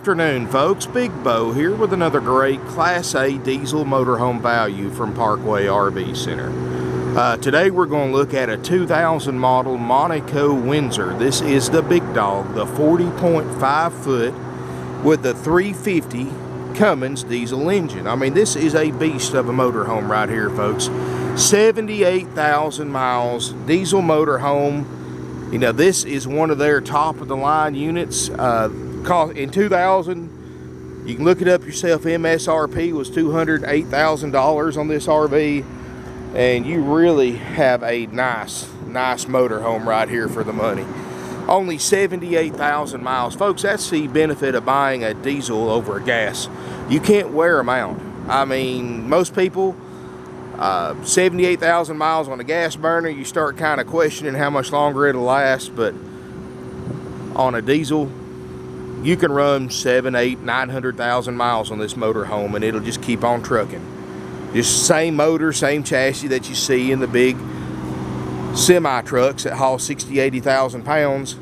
afternoon, folks. Big Bo here with another great Class A diesel motorhome value from Parkway RV Center. Today we're going to look at a 2000 model Monaco Windsor. This is the big dog, the 40.5 foot with the 350 Cummins diesel engine. I mean, this is a beast of a motorhome right here, folks. 78,000 miles, diesel motorhome. You know, this is one of their top of the line units. In 2000, you can look it up yourself, MSRP was $208,000 on this RV, and you really have a nice motorhome right here for the money. Only 78,000 miles. Folks, that's the benefit of buying a diesel over a gas. You can't wear them out. I mean, most people, 78,000 miles on a gas burner, you start kind of questioning how much longer it'll last, but on a diesel, you can run 7, 8, 900,000 miles on this motorhome and it'll just keep on trucking. Just same motor, same chassis that you see in the big semi trucks that haul 60, 80,000 pounds.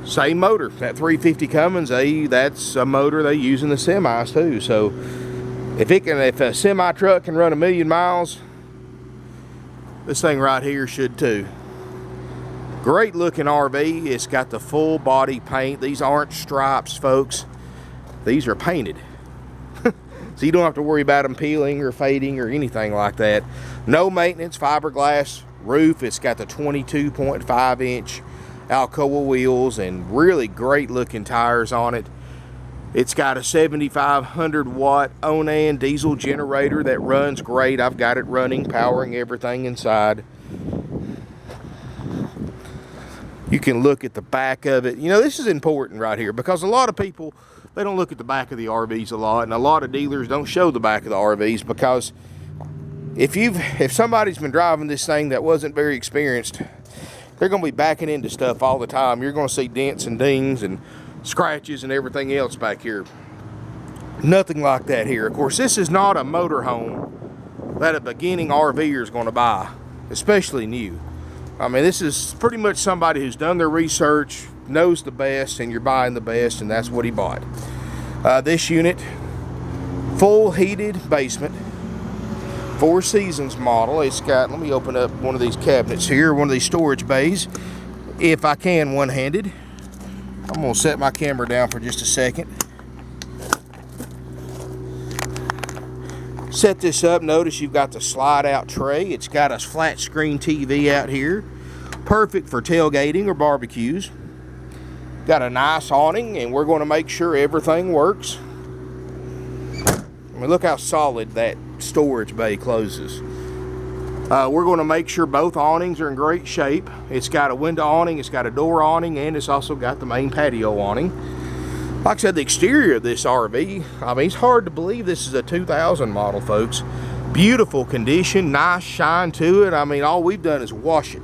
Same motor. That 350 Cummins, that's a motor they use in the semis too. So if a semi truck can run 1,000,000 miles, this thing right here should too. Great looking RV. It's got the full body paint. These aren't stripes, folks. These are painted. So you don't have to worry about them peeling or fading or anything like that. No maintenance, fiberglass roof. It's got the 22.5 inch Alcoa wheels and really great looking tires on it. It's got a 7,500 watt Onan diesel generator that runs great. I've got it running, powering everything inside. You can look at the back of it. You know, this is important right here because a lot of people, they don't look at the back of the RVs a lot, and a lot of dealers don't show the back of the RVs because if somebody's been driving this thing that wasn't very experienced, they're going to be backing into stuff all the time. You're going to see dents and dings and scratches and everything else back here. Nothing like that here. Of course, this is not a motorhome that a beginning RVer is going to buy, especially new. I mean, this is pretty much somebody who's done their research, knows the best, and you're buying the best, and that's what he bought. This unit, full heated basement, 4 Seasons model. It's got, let me open up one of these cabinets here, one of these storage bays, if I can one-handed. I'm going to set my camera down for just a second. Set this up. Notice you've got the slide out tray. It's got a flat screen TV out here. Perfect for tailgating or barbecues. Got a nice awning, and we're going to make sure everything works. I mean, look how solid that storage bay closes. We're going to make sure both awnings are in great shape. It's got a window awning, it's got a door awning, and it's also got the main patio awning. Like I said, the exterior of this RV, I mean, it's hard to believe this is a 2000 model, folks. Beautiful condition, nice shine to it. I mean, all we've done is wash it.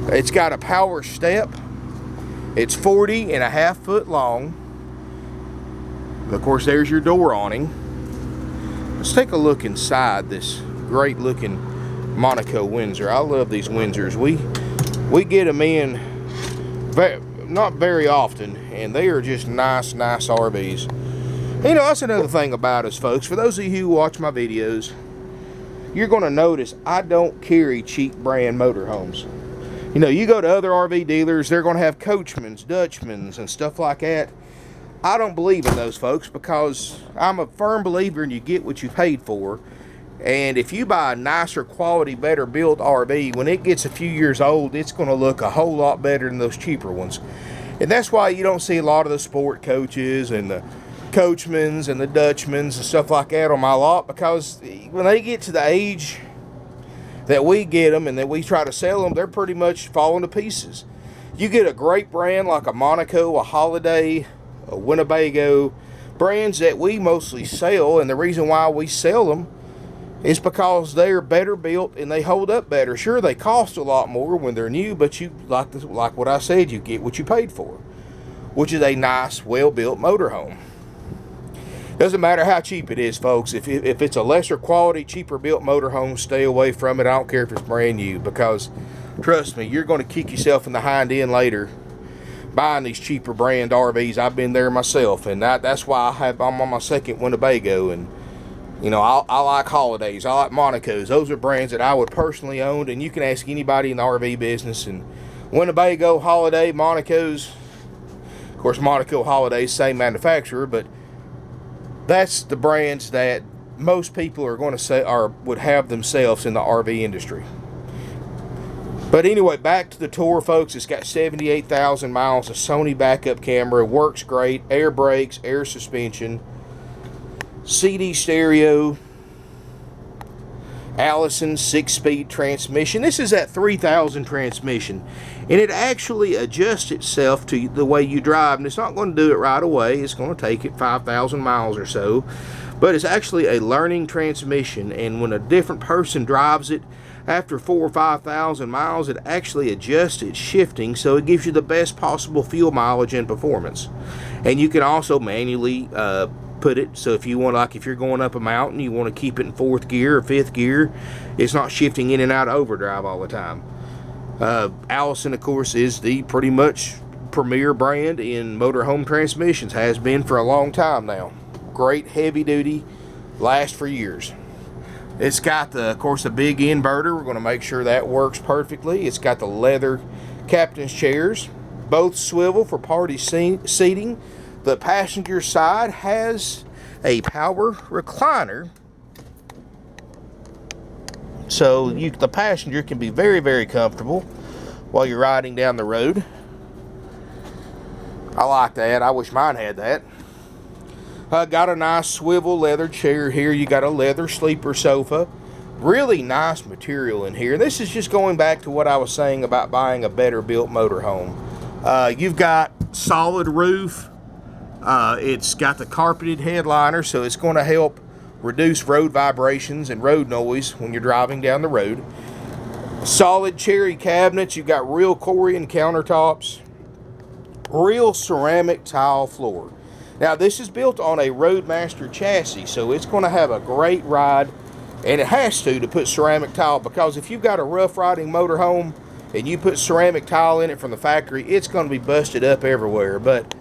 It's got a power step. It's 40.5 foot long. Of course, there's your door awning. Let's take a look inside this great looking Monaco Windsor. I love these Windsors. We get them in not very often, and they are just nice RVs. You know, that's another thing about us, folks. For those of you who watch my videos, you're going to notice I don't carry cheap brand motorhomes. You know, you go to other RV dealers, they're going to have Coachmans, Dutchmans, and stuff like that. I don't believe in those, folks, because I'm a firm believer in you get what you paid for. And if you buy a nicer quality, better built RV, when it gets a few years old, it's going to look a whole lot better than those cheaper ones. And that's why you don't see a lot of the sport coaches and the Coachmans and the Dutchmans and stuff like that on my lot, because when they get to the age that we get them and that we try to sell them, they're pretty much falling to pieces. You get a great brand like a Monaco, a Holiday, a Winnebago, brands that we mostly sell, and the reason why we sell them is because they're better built and they hold up better. Sure, they cost a lot more when they're new, but you like what I said, you get what you paid for, which is a nice, well-built motorhome. Doesn't matter how cheap it is, folks. If it's a lesser quality, cheaper built motorhome, stay away from it. I don't care if it's brand new, because trust me, you're going to kick yourself in the hind end later buying these cheaper brand RVs. I've been there myself, and that's why I'm on my second Winnebago. And you know, I like Holidays, I like Monacos. Those are brands that I would personally own, and you can ask anybody in the RV business. And Winnebago, Holiday, Monacos, of course Monaco Holidays, same manufacturer, but that's the brands that most people are going to say or would have themselves in the RV industry. But anyway, back to the tour, folks. It's got 78,000 miles, a Sony backup camera, works great, air brakes, air suspension, CD stereo, Allison 6-speed transmission. This is that 3000 transmission, and it actually adjusts itself to the way you drive, and it's not going to do it right away. It's going to take it 5,000 miles or so, but it's actually a learning transmission, and when a different person drives it, after 4,000 or 5,000 miles, it actually adjusts its shifting so it gives you the best possible fuel mileage and performance. And you can also manually put it, so if you want, like if you're going up a mountain, you want to keep it in 4th gear or 5th gear, it's not shifting in and out of overdrive all the time. Allison, of course, is the pretty much premier brand in motorhome transmissions, has been for a long time now. Great, heavy duty, last for years. It's got, of course, a big inverter. We're going to make sure that works perfectly. It's got the leather captain's chairs, both swivel for party seating. The passenger side has a power recliner, so the passenger can be very, very comfortable while you're riding down the road. I like that. I wish mine had that. Got a nice swivel leather chair here. You got a leather sleeper sofa. Really nice material in here. This is just going back to what I was saying about buying a better built motorhome. You've got solid roof. It's got the carpeted headliner, so it's going to help reduce road vibrations and road noise when you're driving down the road. Solid cherry cabinets. You've got real Corian countertops. Real ceramic tile floor. Now, this is built on a Roadmaster chassis, so it's going to have a great ride, and it has to put ceramic tile, because if you've got a rough riding motorhome and you put ceramic tile in it from the factory, it's going to be busted up everywhere. But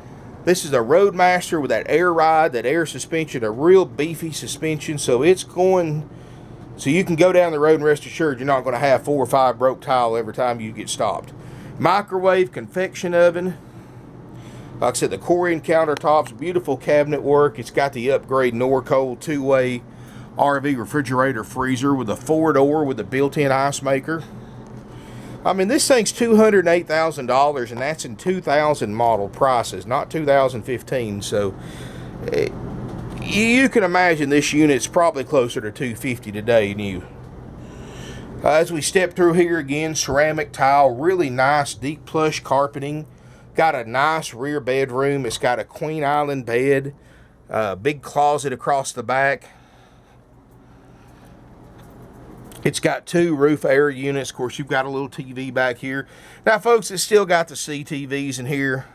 this is a Roadmaster with that air ride, that air suspension, a real beefy suspension, so you can go down the road and rest assured you're not going to have 4 or 5 broke tile every time you get stopped. Microwave convection oven. Like I said, the Corian countertops, beautiful cabinet work. It's got the upgrade Norcold 2-way RV refrigerator freezer with a 4-door with a built-in ice maker. I mean, this thing's $208,000, and that's in 2000 model prices, not 2015. So you can imagine this unit's probably closer to $250 today new. As we step through here again, ceramic tile, really nice deep plush carpeting. Got a nice rear bedroom. It's got a Queen Island bed, big closet across the back. It's got 2 roof air units. Of course, you've got a little TV back here. Now, folks, it's still got the CTVs in here.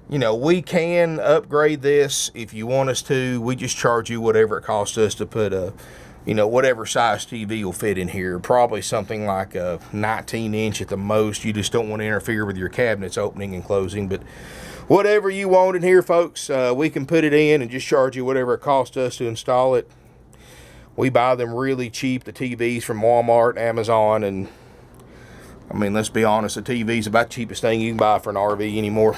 You know, we can upgrade this if you want us to. We just charge you whatever it costs us to put a, whatever size TV will fit in here. Probably something like a 19-inch at the most. You just don't want to interfere with your cabinets opening and closing. But whatever you want in here, folks, we can put it in and just charge you whatever it costs us to install it. We buy them really cheap, the TVs from Walmart, Amazon, and I mean, let's be honest, the TV's about the cheapest thing you can buy for an RV anymore.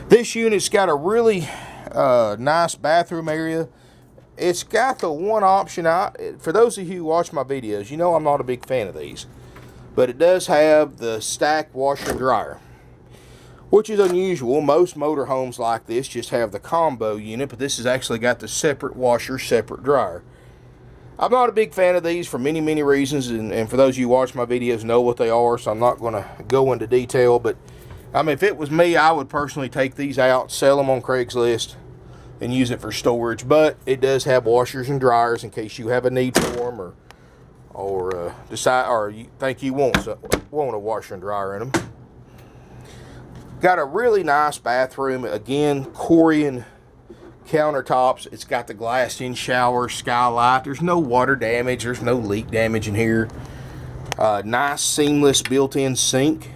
This unit's got a really nice bathroom area. It's got the one option, for those of you who watch my videos, you know I'm not a big fan of these, but it does have the stacked washer and dryer, which is unusual. Most motorhomes like this just have the combo unit, but this has actually got the separate washer, separate dryer. I'm not a big fan of these for many, many reasons, and for those of you who watch my videos know what they are, so I'm not going to go into detail, but I mean, if it was me, I would personally take these out, sell them on Craigslist, and use it for storage. But it does have washers and dryers in case you have a need for them, or decide, or you think you want a washer and dryer in them. Got a really nice bathroom. Again, Corian countertops. It's got the glassed-in shower, skylight. There's no water damage. There's no leak damage in here. Nice seamless built-in sink.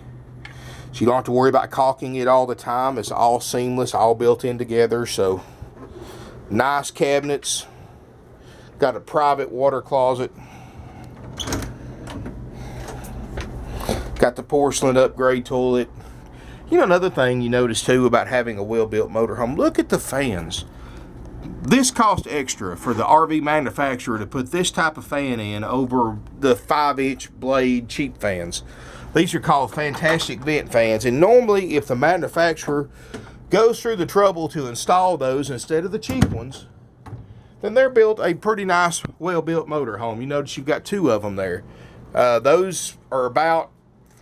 So you don't have to worry about caulking it all the time. It's all seamless, all built in together. So nice cabinets. Got a private water closet. Got the porcelain upgrade toilet. You know, another thing you notice too about having a well-built motorhome, look at the fans. This cost extra for the RV manufacturer to put this type of fan in over the 5-inch blade cheap fans. These are called fantastic vent fans, and normally if the manufacturer goes through the trouble to install those instead of the cheap ones, then they're built a pretty nice, well-built motorhome. You notice you've got 2 of them there. Those are about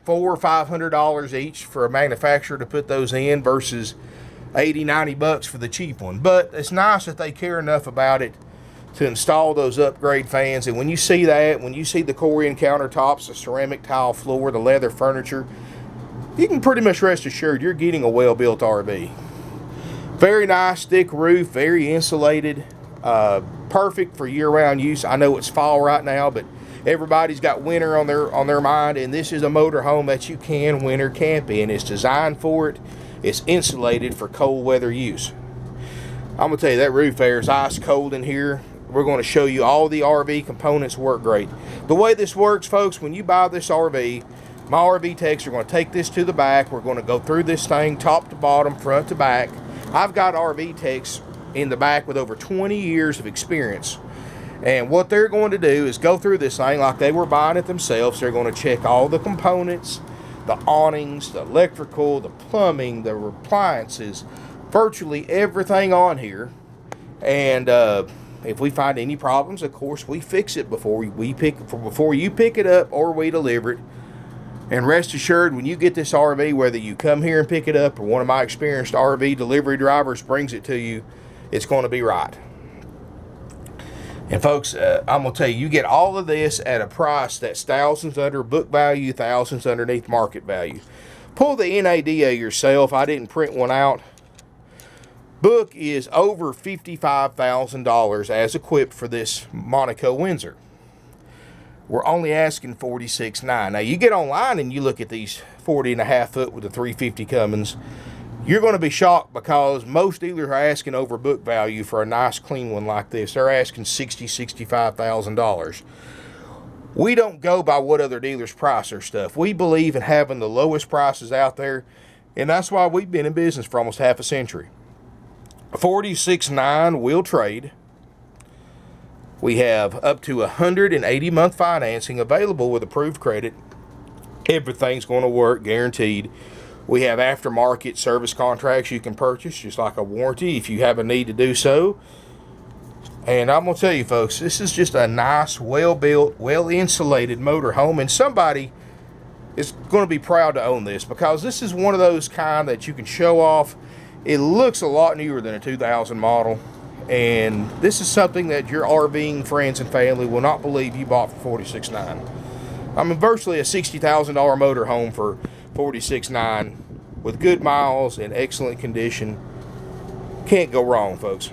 $400 or $500 each for a manufacturer to put those in versus $80-90 for the cheap one. But it's nice that they care enough about it to install those upgrade fans. And when you see that, when you see the Corian countertops, the ceramic tile floor, the leather furniture, you can pretty much rest assured you're getting a well-built RV. Very nice, thick roof, very insulated, perfect for year-round use. I know it's fall right now, but everybody's got winter on their mind, and this is a motorhome that you can winter camp in. It's designed for it. It's insulated for cold weather use. I'm gonna tell you, that roof air is ice cold in here. We're going to show you all the RV components work great. The way this works, folks, when you buy this RV, my RV techs are going to take this to the back. We're going to go through this thing top to bottom, front to back. I've got RV techs in the back with over 20 years of experience. And what they're going to do is go through this thing like they were buying it themselves. They're going to check all the components, the awnings, the electrical, the plumbing, the appliances, virtually everything on here. And if we find any problems, of course, we fix it before you pick it up or we deliver it. And rest assured, when you get this RV, whether you come here and pick it up or one of my experienced RV delivery drivers brings it to you, it's going to be right. And folks, I'm going to tell you, you get all of this at a price that's thousands under book value, thousands underneath market value. Pull the NADA yourself. I didn't print one out. Book is over $55,000 as equipped for this Monaco Windsor. We're only asking $46,900. Now you get online and you look at these 40.5 foot with the 350 Cummins, you're going to be shocked because most dealers are asking over book value for a nice clean one like this. They're asking $60,000, $65,000. We don't go by what other dealers price their stuff. We believe in having the lowest prices out there, and that's why we've been in business for almost half a century. $46,900 will trade. We have up to 180-month financing available with approved credit. Everything's going to work, guaranteed. We have aftermarket service contracts you can purchase, just like a warranty if you have a need to do so. And I'm going to tell you, folks, this is just a nice, well-built, well-insulated motorhome, and somebody is going to be proud to own this because this is one of those kind that you can show off. It looks a lot newer than a 2000 model, and this is something that your RVing friends and family will not believe you bought for $46,900. I mean, virtually a $60,000 motorhome for $46,900 with good miles and excellent condition. Can't go wrong, folks.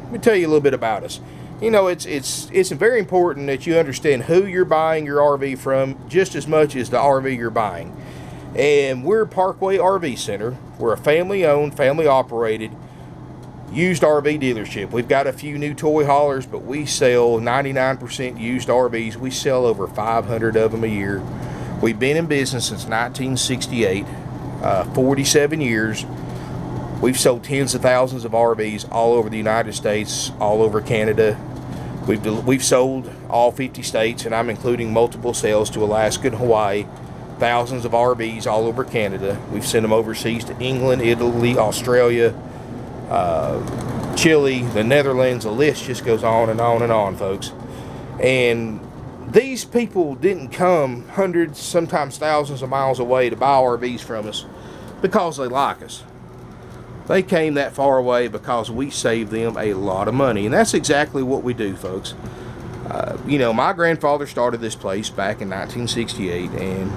Let me tell you a little bit about us. You know, it's very important that you understand who you're buying your RV from just as much as the RV you're buying. And we're Parkway RV Center. We're a family-owned, family-operated used RV dealership. We've got a few new toy haulers, but we sell 99% used RVs. We sell over 500 of them a year. We've been in business since 1968, 47 years. We've sold tens of thousands of RVs all over the United States, all over Canada. We've sold all 50 states, and I'm including multiple sales to Alaska and Hawaii. Thousands of RVs all over Canada. We've sent them overseas to England, Italy, Australia, Chile, the Netherlands. The list just goes on and on and on, folks. And these people didn't come hundreds, sometimes thousands of miles away to buy RVs from us because they like us. They came that far away because we saved them a lot of money. And that's exactly what we do, folks. You know, my grandfather started this place back in 1968, and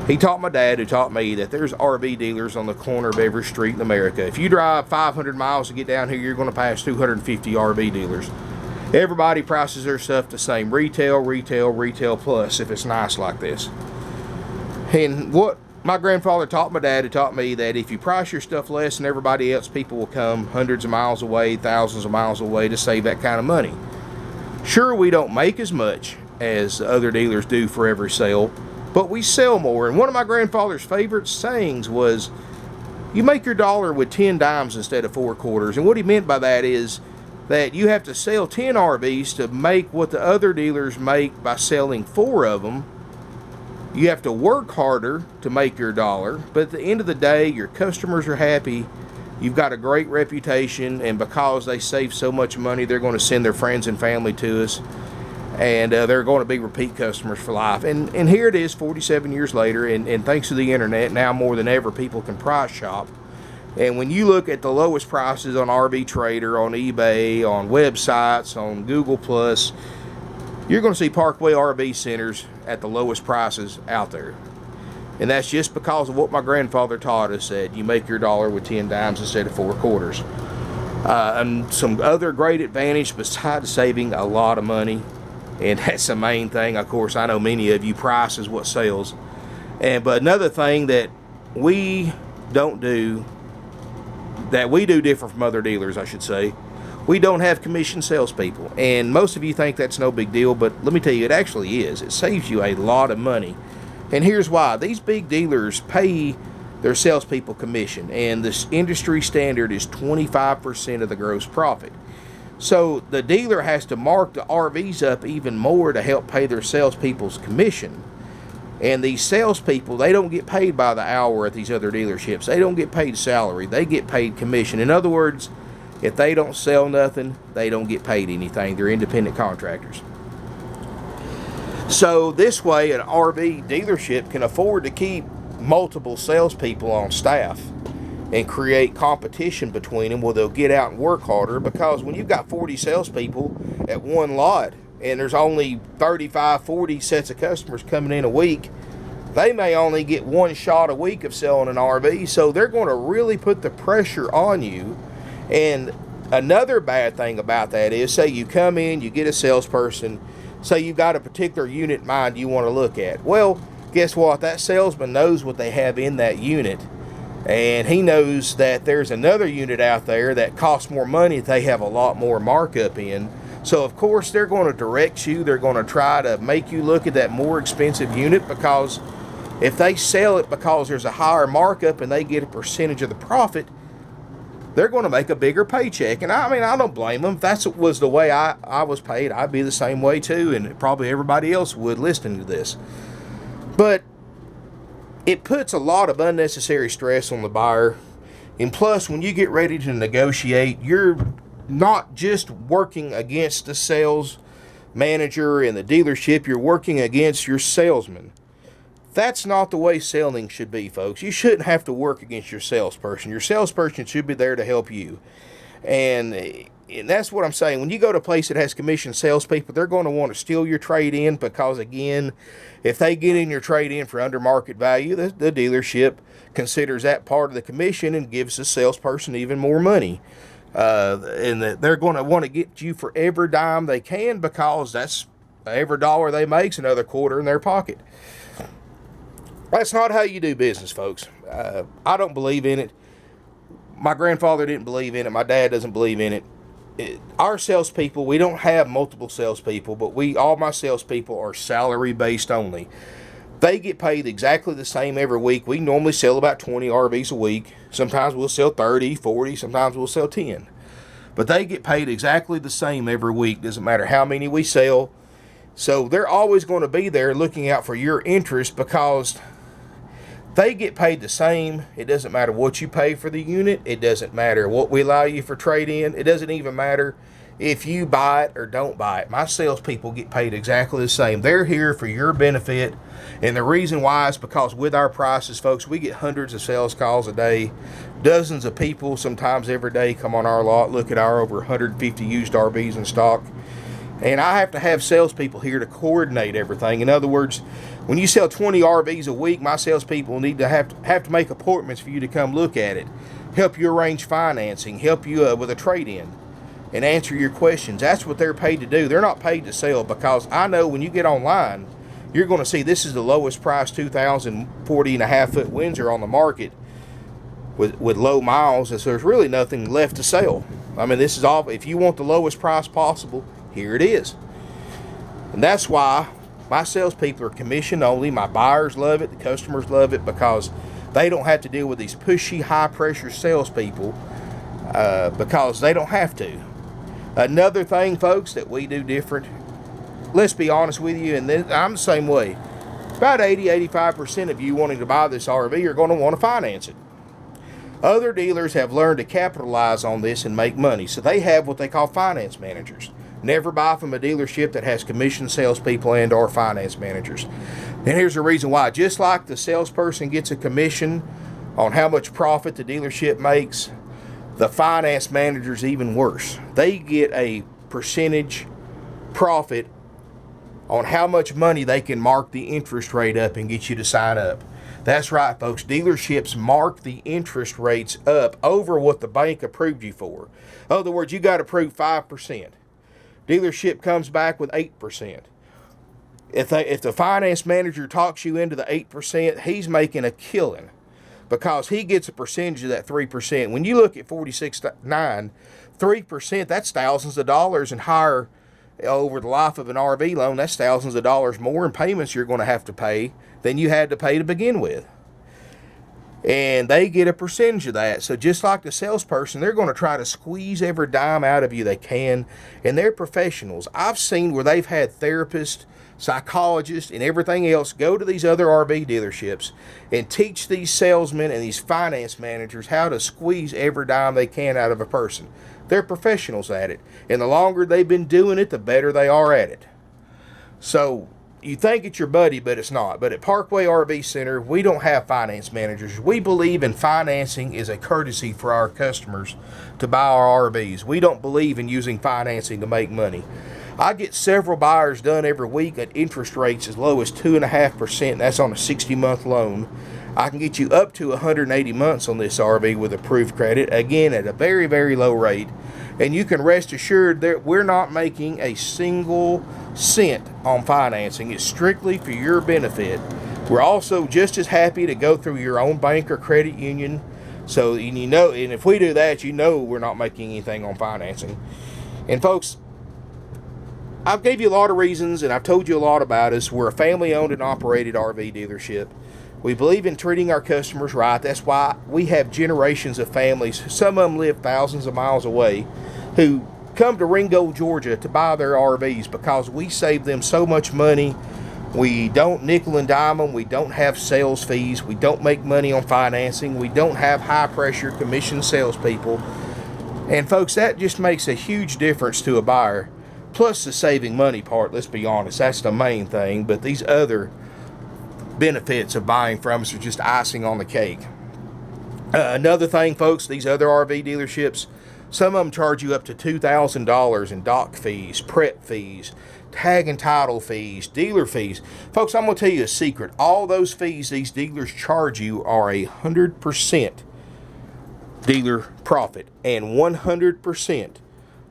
he taught my dad, who taught me, that there's RV dealers on the corner of every street in America. If you drive 500 miles to get down here, you're going to pass 250 RV dealers. Everybody prices their stuff the same. Retail, retail, retail plus if it's nice like this. And what my grandfather taught my dad, who taught me that if you price your stuff less than everybody else, people will come hundreds of miles away, thousands of miles away to save that kind of money. Sure, we don't make as much as other dealers do for every sale, but we sell more. And one of my grandfather's favorite sayings was, you make your dollar with 10 dimes instead of 4 quarters. And what he meant by that is that you have to sell 10 RVs to make what the other dealers make by selling 4 of them. You have to work harder to make your dollar, but at the end of the day, your customers are happy. You've got a great reputation, and because they save so much money, they're going to send their friends and family to us, and they're going to be repeat customers for life. And here it is 47 years later, and thanks to the internet, now more than ever, people can price shop. And when you look at the lowest prices on RV Trader, on eBay, on websites, on Google+, you're going to see Parkway RV centers at the lowest prices out there. And that's just because of what my grandfather taught us, that you make your dollar with 10 dimes instead of 4 quarters. And some other great advantage besides saving a lot of money, and that's the main thing. Of course, I know many of you, price is what sells. But another thing that we don't do, that we do different from other dealers, I should say, we don't have commission salespeople. And most of you think that's no big deal, but let me tell you, it actually is. It saves you a lot of money. And here's why. These big dealers pay their salespeople commission, and this industry standard is 25% of the gross profit. So the dealer has to mark the RVs up even more to help pay their salespeople's commission. And these salespeople, they don't get paid by the hour at these other dealerships. They don't get paid salary. They get paid commission. In other words, if they don't sell nothing, they don't get paid anything. They're independent contractors. So this way, an RV dealership can afford to keep multiple salespeople on staff and create competition between them, where they'll get out and work harder. Because when you've got 40 salespeople at one lot, and there's only 35, 40 sets of customers coming in a week, they may only get one shot a week of selling an RV. So they're going to really put the pressure on you. And another bad thing about that is, say you come in, you get a salesperson, say you've got a particular unit in mind you want to look at. Well, guess what? That salesman knows what they have in that unit, and he knows that there's another unit out there that costs more money that they have a lot more markup in. So of course they're going to direct you. They're going to try to make you look at that more expensive unit, because if they sell it because there's a higher markup and they get a percentage of the profit, they're going to make a bigger paycheck. And I mean, I don't blame them. If that was the way I was paid, I'd be the same way too, and probably everybody else would listening to this. But it puts a lot of unnecessary stress on the buyer. And plus, when you get ready to negotiate, you're not just working against the sales manager and the dealership, you're working against your salesman. That's not the way selling should be, folks. You shouldn't have to work against your salesperson. Your salesperson should be there to help you. And that's what I'm saying. When you go to a place that has commission salespeople, they're going to want to steal your trade-in, because, again, if they get in your trade-in for under market value, the dealership considers that part of the commission and gives the salesperson even more money. And they're going to want to get you for every dime they can, because that's every dollar they make's another quarter in their pocket. That's not how you do business, folks. I don't believe in it. My grandfather didn't believe in it. My dad doesn't believe in it. Our salespeople, we don't have multiple salespeople, but all my salespeople are salary based only. They get paid exactly the same every week. We normally sell about 20 RVs a week. Sometimes we'll sell 30, 40, sometimes we'll sell 10. But they get paid exactly the same every week. Doesn't matter how many we sell. So they're always going to be there looking out for your interest, because they get paid the same. It doesn't matter what you pay for the unit. It doesn't matter what we allow you for trade-in. It doesn't even matter if you buy it or don't buy it. My salespeople get paid exactly the same. They're here for your benefit. And the reason why is because with our prices, folks, we get hundreds of sales calls a day. Dozens of people, sometimes every day, come on our lot, look at our over 150 used RVs in stock. And I have to have salespeople here to coordinate everything. In other words, when you sell 20 RVs a week, my salespeople need to have to make appointments for you to come look at it, help you arrange financing, help you with a trade-in, and answer your questions. That's what they're paid to do. They're not paid to sell, because I know when you get online, you're going to see this is the lowest price 2040.5 foot Windsor on the market with low miles, and so there's really nothing left to sell. I mean, this is all, if you want the lowest price possible, here it is. And that's why my salespeople are commission only. My buyers love it, the customers love it, because they don't have to deal with these pushy, high pressure salespeople, because they don't have to. Another thing, folks, that we do different, let's be honest with you, and I'm the same way. About 80-85% of you wanting to buy this RV are going to want to finance it. Other dealers have learned to capitalize on this and make money, so they have what they call finance managers. Never buy from a dealership that has commissioned salespeople and or finance managers. And here's the reason why. Just like the salesperson gets a commission on how much profit the dealership makes, the finance manager's even worse. They get a percentage profit on how much money they can mark the interest rate up and get you to sign up. That's right, folks. Dealerships mark the interest rates up over what the bank approved you for. In other words, you got approved 5%. Dealership comes back with 8%. If the finance manager talks you into the 8%, he's making a killing, because he gets a percentage of that 3%. When you look at 46.9, 3%, that's thousands of dollars, and higher over the life of an RV loan, that's thousands of dollars more in payments you're going to have to pay than you had to pay to begin with. And they get a percentage of that. So just like the salesperson, they're going to try to squeeze every dime out of you they can. And they're professionals. I've seen where they've had therapists, psychologists, and everything else go to these other RV dealerships and teach these salesmen and these finance managers how to squeeze every dime they can out of a person. They're professionals at it. And the longer they've been doing it, the better they are at it. So you think it's your buddy, but it's not. But at Parkway RV Center, we don't have finance managers. We believe in financing is a courtesy for our customers to buy our RVs. We don't believe in using financing to make money. I get several buyers done every week at interest rates as low as 2.5%. That's on a 60-month loan. I can get you up to 180 months on this RV with approved credit, again at a very, very low rate. And you can rest assured that we're not making a single cent on financing. It's strictly for your benefit. We're also just as happy to go through your own bank or credit union. So, and if we do that, we're not making anything on financing. And folks, I've gave you a lot of reasons, and I've told you a lot about us. We're a family-owned and operated RV dealership. We believe in treating our customers right. That's why we have generations of families, some of them live thousands of miles away, who come to Ringgold, Georgia to buy their RVs because we save them so much money. We don't nickel and dime them. We don't have sales fees. We don't make money on financing. We don't have high-pressure commission salespeople. And folks, that just makes a huge difference to a buyer. Plus the saving money part, let's be honest, that's the main thing. But these other benefits of buying from us are just icing on the cake. Another thing, folks, these other RV dealerships, some of them charge you up to $2,000 in dock fees, prep fees, tag and title fees, dealer fees. Folks, I'm going to tell you a secret. All those fees these dealers charge you are 100% dealer profit and 100%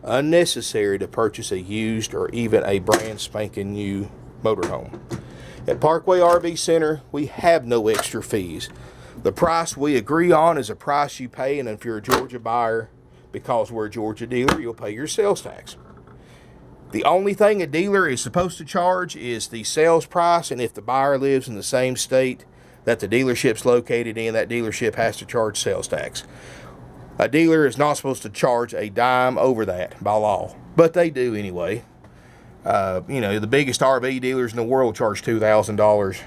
unnecessary to purchase a used or even a brand spanking new motorhome. At Parkway RV Center, we have no extra fees. The price we agree on is a price you pay, and if you're a Georgia buyer, because we're a Georgia dealer, you'll pay your sales tax. The only thing a dealer is supposed to charge is the sales price, and if the buyer lives in the same state that the dealership's located in, that dealership has to charge sales tax. A dealer is not supposed to charge a dime over that by law, but they do anyway. The biggest RV dealers in the world charge $2,000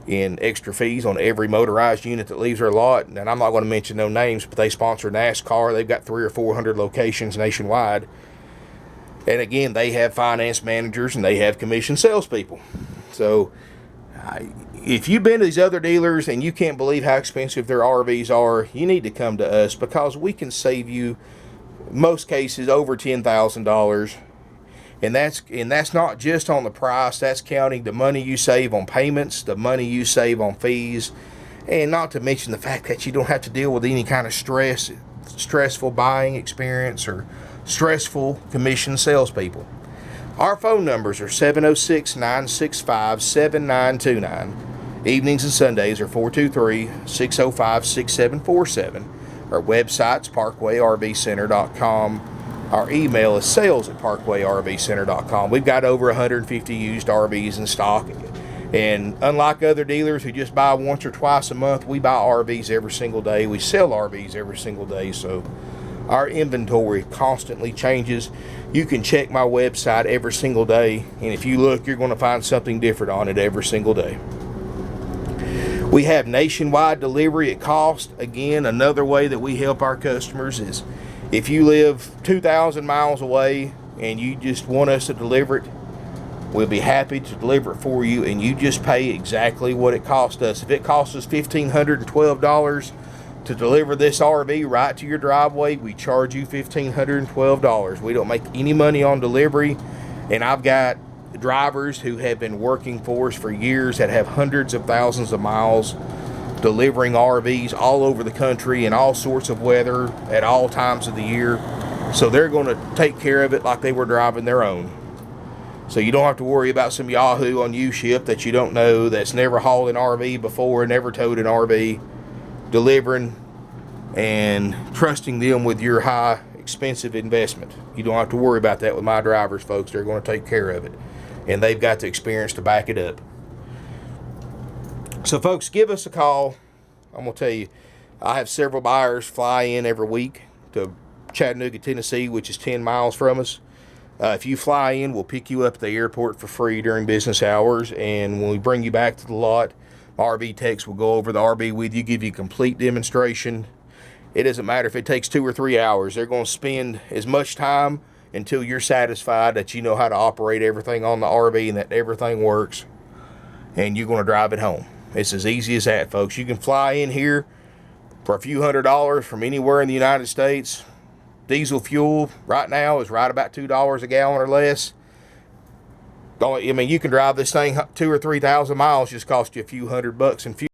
in extra fees on every motorized unit that leaves their lot. And I'm not going to mention no names, but they sponsor NASCAR. They've got 300 or 400 locations nationwide. And again, they have finance managers and they have commissioned salespeople. So if you've been to these other dealers and you can't believe how expensive their RVs are, you need to come to us, because we can save you, in most cases, over $10,000. And that's not just on the price. That's counting the money you save on payments, the money you save on fees, and not to mention the fact that you don't have to deal with any kind of stressful buying experience or stressful commission salespeople. Our phone numbers are 706-965-7929. Evenings and Sundays are 423-605-6747. Our website's parkwayrvcenter.com. Our email is sales@parkwayrvcenter.com. We've got over 150 used RVs in stock. And unlike other dealers who just buy once or twice a month, we buy RVs every single day. We sell RVs every single day. So our inventory constantly changes. You can check my website every single day. And if you look, you're going to find something different on it every single day. We have nationwide delivery at cost. Again, another way that we help our customers is if you live 2,000 miles away and you just want us to deliver it, we'll be happy to deliver it for you, and you just pay exactly what it cost us. If it costs us $1,512 to deliver this RV right to your driveway, we charge you $1,512. We don't make any money on delivery, and I've got drivers who have been working for us for years that have hundreds of thousands of miles delivering RVs all over the country in all sorts of weather at all times of the year. So they're going to take care of it like they were driving their own. So you don't have to worry about some Yahoo on U-Ship that you don't know, that's never hauled an RV before, never towed an RV, delivering and trusting them with your high expensive investment. You don't have to worry about that with my drivers, folks. They're going to take care of it, and they've got the experience to back it up. So folks, give us a call. I'm going to tell you, I have several buyers fly in every week to Chattanooga, Tennessee, which is 10 miles from us. If you fly in, we'll pick you up at the airport for free during business hours, and when we bring you back to the lot, RV techs will go over the RV with you, give you a complete demonstration. It doesn't matter if it takes 2 or 3 hours. They're going to spend as much time until you're satisfied that you know how to operate everything on the RV and that everything works, and you're going to drive it home. It's as easy as that, folks. You can fly in here for a few $100s from anywhere in the United States. Diesel fuel right now is right about $2 a gallon or less. I mean, you can drive this thing 2,000 or 3,000 miles, just cost you a few $100 in fuel.